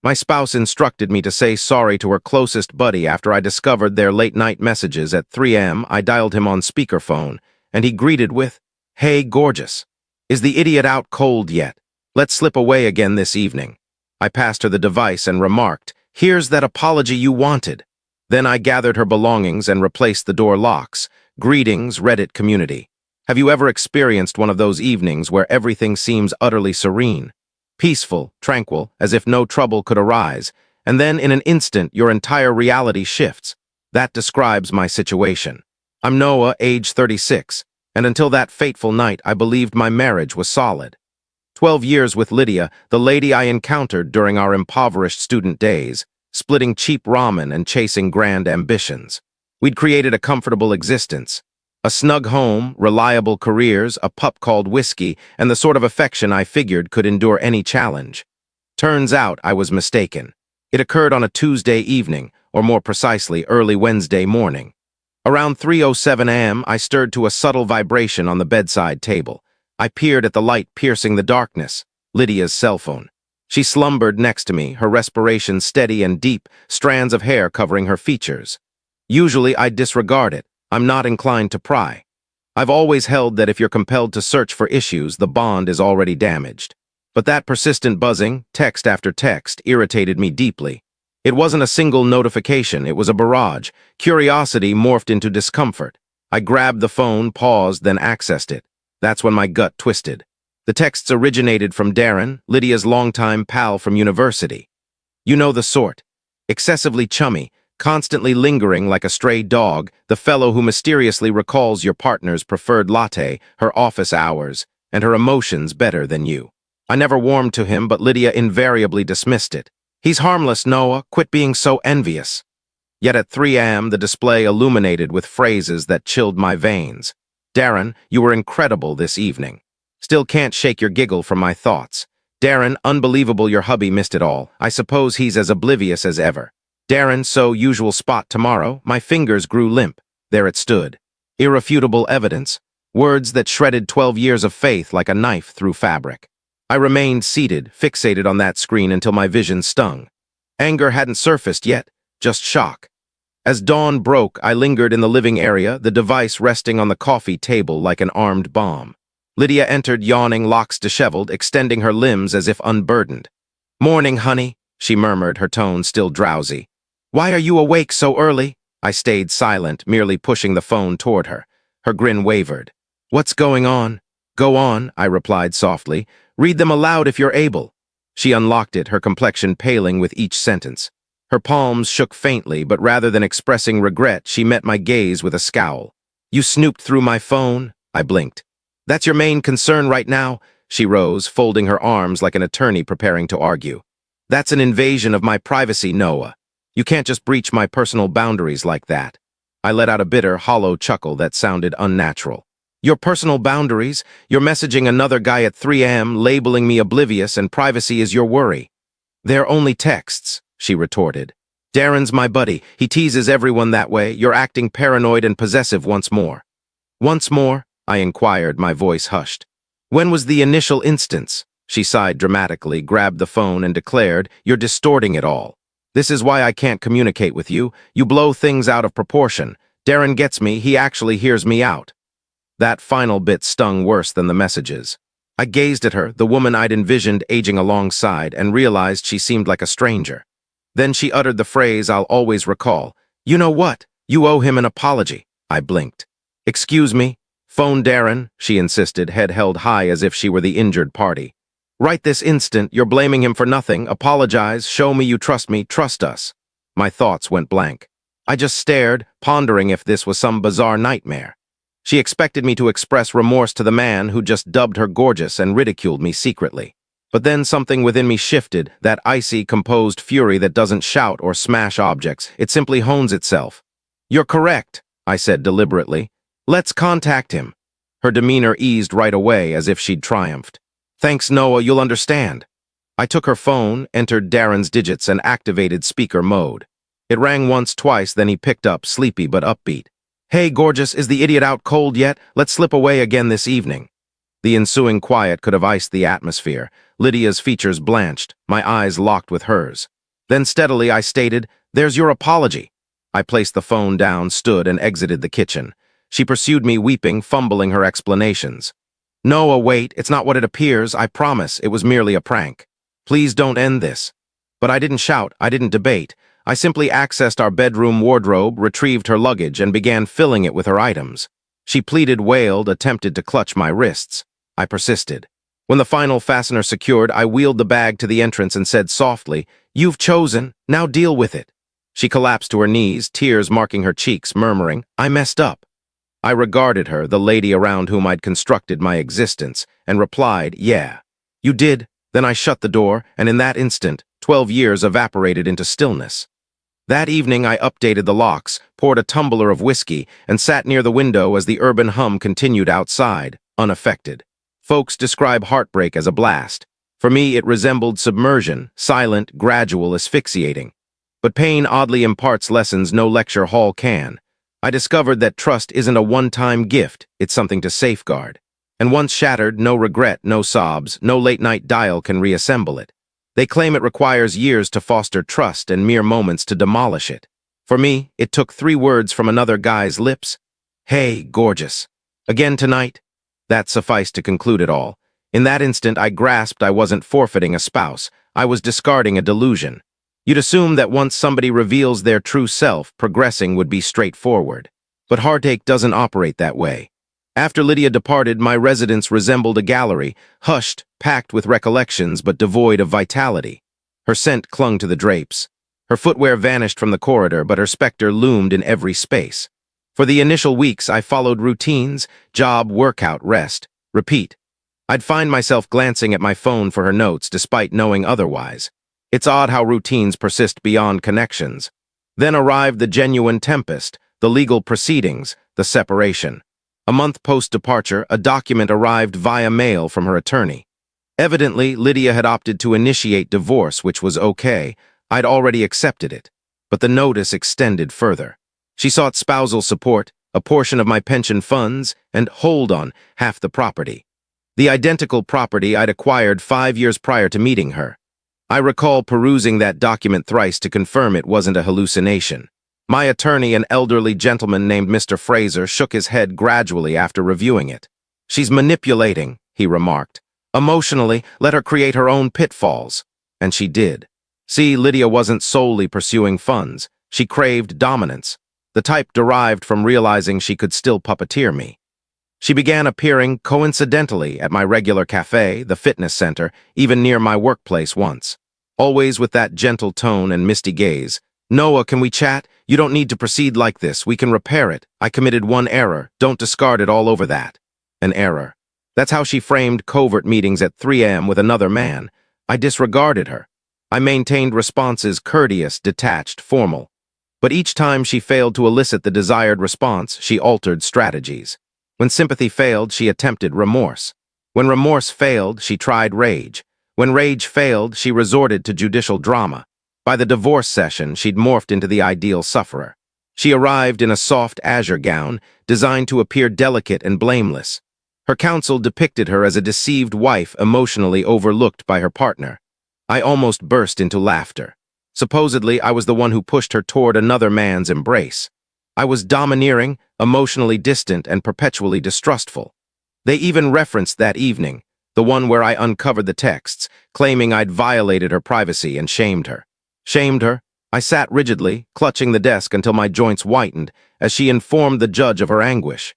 My spouse instructed me to say sorry to her closest buddy after I discovered their late-night messages at 3 a.m. I dialed him on speakerphone, and he greeted with, "Hey, gorgeous. Is the idiot out cold yet? Let's slip away again this evening." I passed her the device and remarked, "Here's that apology you wanted." Then I gathered her belongings and replaced the door locks. Greetings, Reddit community. Have you ever experienced one of those evenings where everything seems utterly serene? Peaceful, tranquil, as if no trouble could arise, and then in an instant your entire reality shifts. That describes my situation. I'm Noah, age 36, and until that fateful night I believed my marriage was solid. 12 years with Lydia, the lady I encountered during our impoverished student days, splitting cheap ramen and chasing grand ambitions. We'd created a comfortable existence. A snug home, reliable careers, a pup called Whiskey, and the sort of affection I figured could endure any challenge. Turns out I was mistaken. It occurred on a Tuesday evening, or more precisely, early Wednesday morning. Around 3:07 a.m., I stirred to a subtle vibration on the bedside table. I peered at the light piercing the darkness, Lydia's cell phone. She slumbered next to me, her respiration steady and deep, strands of hair covering her features. Usually I'd disregard it. I'm not inclined to pry. I've always held that if you're compelled to search for issues, the bond is already damaged. But that persistent buzzing, text after text, irritated me deeply. It wasn't a single notification, it was a barrage. Curiosity morphed into discomfort. I grabbed the phone, paused, then accessed it. That's when my gut twisted. The texts originated from Darren, Lydia's longtime pal from university. You know the sort. Excessively chummy, constantly lingering like a stray dog, the fellow who mysteriously recalls your partner's preferred latte, her office hours, and her emotions better than you. I never warmed to him, but Lydia invariably dismissed it. "He's harmless, Noah. Quit being so envious." Yet at 3 a.m., the display illuminated with phrases that chilled my veins. "Darren, you were incredible this evening. Still can't shake your giggle from my thoughts. Darren, unbelievable your hubby missed it all. I suppose he's as oblivious as ever. Darren, so usual spot tomorrow." My fingers grew limp. There it stood. Irrefutable evidence. Words that shredded 12 years of faith like a knife through fabric. I remained seated, fixated on that screen until my vision stung. Anger hadn't surfaced yet, just shock. As dawn broke, I lingered in the living area, the device resting on the coffee table like an armed bomb. Lydia entered yawning, locks disheveled, extending her limbs as if unburdened. "Morning, honey," she murmured, her tone still drowsy. "Why are you awake so early?" I stayed silent, merely pushing the phone toward her. Her grin wavered. "What's going on?" "Go on," I replied softly. "Read them aloud if you're able." She unlocked it, her complexion paling with each sentence. Her palms shook faintly, but rather than expressing regret, she met my gaze with a scowl. "You snooped through my phone?" I blinked. "That's your main concern right now?" She rose, folding her arms like an attorney preparing to argue. "That's an invasion of my privacy, Noah. You can't just breach my personal boundaries like that." I let out a bitter, hollow chuckle that sounded unnatural. "Your personal boundaries? You're messaging another guy at 3 a.m., labeling me oblivious, and privacy is your worry." "They're only texts," she retorted. "Darren's my buddy. He teases everyone that way. You're acting paranoid and possessive once more." "Once more?" I inquired, my voice hushed. "When was the initial instance?" She sighed dramatically, grabbed the phone, and declared, "You're distorting it all. This is why I can't communicate with you. You blow things out of proportion. Darren gets me. He actually hears me out." That final bit stung worse than the messages. I gazed at her, the woman I'd envisioned aging alongside, and realized she seemed like a stranger. Then she uttered the phrase I'll always recall. "You know what? You owe him an apology." I blinked. "Excuse me?" "Phone Darren," she insisted, head held high as if she were the injured party. "Right this instant. You're blaming him for nothing. Apologize. Show me you trust me. Trust us." My thoughts went blank. I just stared, pondering if this was some bizarre nightmare. She expected me to express remorse to the man who just dubbed her gorgeous and ridiculed me secretly. But then something within me shifted, that icy, composed fury that doesn't shout or smash objects. It simply hones itself. "You're correct," I said deliberately. "Let's contact him." Her demeanor eased right away as if she'd triumphed. "Thanks, Noah, you'll understand." I took her phone, entered Darren's digits, and activated speaker mode. It rang once, twice, then he picked up, sleepy but upbeat. "Hey, gorgeous, is the idiot out cold yet? Let's slip away again this evening." The ensuing quiet could have iced the atmosphere. Lydia's features blanched, my eyes locked with hers. Then steadily I stated, "There's your apology." I placed the phone down, stood, and exited the kitchen. She pursued me, weeping, fumbling her explanations. "No, wait, it's not what it appears. I promise, it was merely a prank. Please don't end this." But I didn't shout, I didn't debate. I simply accessed our bedroom wardrobe, retrieved her luggage, and began filling it with her items. She pleaded, wailed, attempted to clutch my wrists. I persisted. When the final fastener secured, I wheeled the bag to the entrance and said softly, "You've chosen, now deal with it." She collapsed to her knees, tears marking her cheeks, murmuring, "I messed up." I regarded her, the lady around whom I'd constructed my existence, and replied, "Yeah. You did." Then I shut the door, and in that instant, 12 years evaporated into stillness. That evening I updated the locks, poured a tumbler of whiskey, and sat near the window as the urban hum continued outside, unaffected. Folks describe heartbreak as a blast. For me, it resembled submersion, silent, gradual, asphyxiating. But pain oddly imparts lessons no lecture hall can. I discovered that trust isn't a one-time gift, it's something to safeguard. And once shattered, no regret, no sobs, no late-night dial can reassemble it. They claim it requires years to foster trust and mere moments to demolish it. For me, it took 3 words from another guy's lips. "Hey, gorgeous. Again tonight?" That sufficed to conclude it all. In that instant, I grasped I wasn't forfeiting a spouse. I was discarding a delusion. You'd assume that once somebody reveals their true self, progressing would be straightforward. But heartache doesn't operate that way. After Lydia departed, my residence resembled a gallery, hushed, packed with recollections but devoid of vitality. Her scent clung to the drapes. Her footwear vanished from the corridor, but her specter loomed in every space. For the initial weeks, I followed routines: job, workout, rest, repeat. I'd find myself glancing at my phone for her notes despite knowing otherwise. It's odd how routines persist beyond connections. Then arrived the genuine tempest, the legal proceedings, the separation. A month post-departure, a document arrived via mail from her attorney. Evidently, Lydia had opted to initiate divorce, which was okay. I'd already accepted it. But the notice extended further. She sought spousal support, a portion of my pension funds, and, hold on, half the property. The identical property I'd acquired 5 years prior to meeting her. I recall perusing that document thrice to confirm it wasn't a hallucination. My attorney, an elderly gentleman named Mr. Fraser, shook his head gradually after reviewing it. "She's manipulating," he remarked. "Emotionally, let her create her own pitfalls." And she did. See, Lydia wasn't solely pursuing funds. She craved dominance, the type derived from realizing she could still puppeteer me. She began appearing coincidentally at my regular cafe, the fitness center, even near my workplace once. Always with that gentle tone and misty gaze. "Noah, can we chat? You don't need to proceed like this. We can repair it. I committed one error. Don't discard it all over that." An error. That's how she framed covert meetings at 3 a.m. with another man. I disregarded her. I maintained responses courteous, detached, formal. But each time she failed to elicit the desired response, she altered strategies. When sympathy failed, she attempted remorse. When remorse failed, she tried rage. When rage failed, she resorted to judicial drama. By the divorce session, she'd morphed into the ideal sufferer. She arrived in a soft azure gown, designed to appear delicate and blameless. Her counsel depicted her as a deceived wife emotionally overlooked by her partner. I almost burst into laughter. Supposedly, I was the one who pushed her toward another man's embrace. I was domineering, emotionally distant, and perpetually distrustful. They even referenced that evening, the one where I uncovered the texts, claiming I'd violated her privacy and shamed her. Shamed her? I sat rigidly, clutching the desk until my joints whitened, as she informed the judge of her anguish.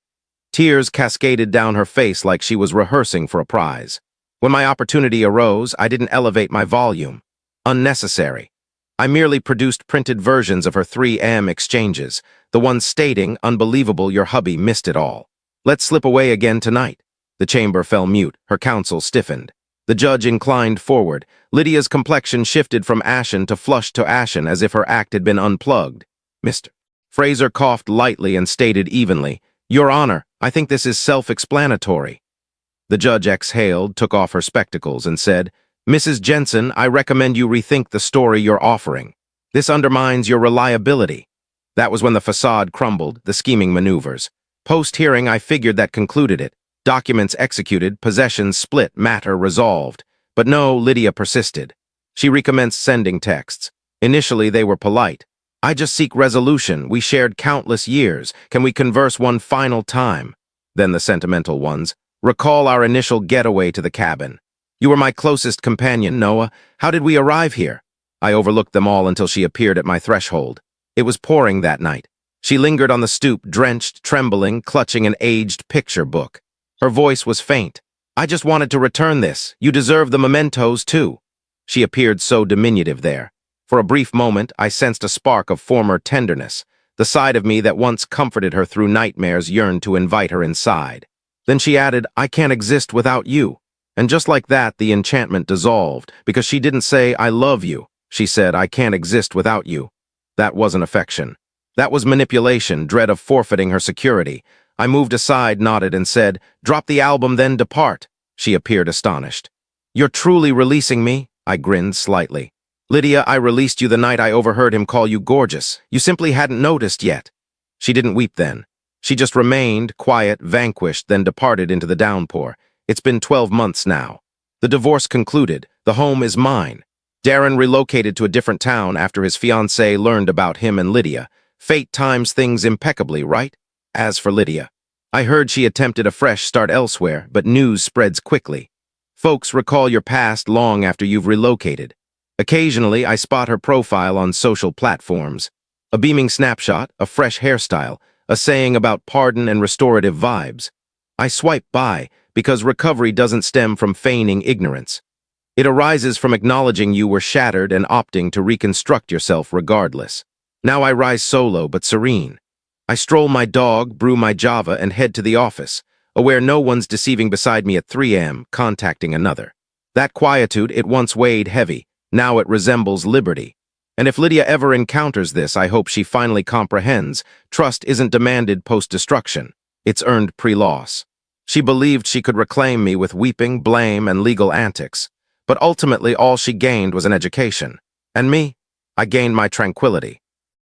Tears cascaded down her face like she was rehearsing for a prize. When my opportunity arose, I didn't elevate my volume. Unnecessary. I merely produced printed versions of her 3 a.m. exchanges, the one stating, "Unbelievable, your hubby missed it all. Let's slip away again tonight." The chamber fell mute, her counsel stiffened. The judge inclined forward. Lydia's complexion shifted from ashen to flushed to ashen as if her act had been unplugged. Mr. Fraser coughed lightly and stated evenly, "Your Honor, I think this is self-explanatory." The judge exhaled, took off her spectacles, and said, "Mrs. Jensen, I recommend you rethink the story you're offering. This undermines your reliability." That was when the facade crumbled, the scheming maneuvers. Post-hearing, I figured that concluded it. Documents executed, possessions split, matter resolved. But no, Lydia persisted. She recommenced sending texts. Initially, they were polite. I just seek resolution. We shared countless years. Can we converse one final time? Then the sentimental ones. Recall our initial getaway to the cabin. You were my closest companion, Noah. How did we arrive here? I overlooked them all until she appeared at my threshold. It was pouring that night. She lingered on the stoop, drenched, trembling, clutching an aged picture book. Her voice was faint. I just wanted to return this. You deserve the mementos, too. She appeared so diminutive there. For a brief moment, I sensed a spark of former tenderness. The side of me that once comforted her through nightmares yearned to invite her inside. Then she added, I can't exist without you. And just like that, the enchantment dissolved, because she didn't say, I love you. She said, I can't exist without you. That wasn't affection. That was manipulation, dread of forfeiting her security. I moved aside, nodded, and said, drop the album, then depart. She appeared astonished. You're truly releasing me? I grinned slightly. Lydia, I released you the night I overheard him call you gorgeous. You simply hadn't noticed yet. She didn't weep then. She just remained, quiet, vanquished, then departed into the downpour. It's been 12 months now. The divorce concluded. The home is mine. Darren relocated to a different town after his fiancée learned about him and Lydia. Fate times things impeccably, right? As for Lydia, I heard she attempted a fresh start elsewhere, but news spreads quickly. Folks recall your past long after you've relocated. Occasionally, I spot her profile on social platforms. A beaming snapshot, a fresh hairstyle, a saying about pardon and restorative vibes. I swipe by because recovery doesn't stem from feigning ignorance. It arises from acknowledging you were shattered and opting to reconstruct yourself regardless. Now I rise solo but serene. I stroll my dog, brew my Java, and head to the office, aware no one's deceiving beside me at 3 a.m., contacting another. That quietude, it once weighed heavy. Now it resembles liberty. And if Lydia ever encounters this, I hope she finally comprehends. Trust isn't demanded post-destruction. It's earned pre-loss. She believed she could reclaim me with weeping, blame, and legal antics. But ultimately, all she gained was an education. And me? I gained my tranquility.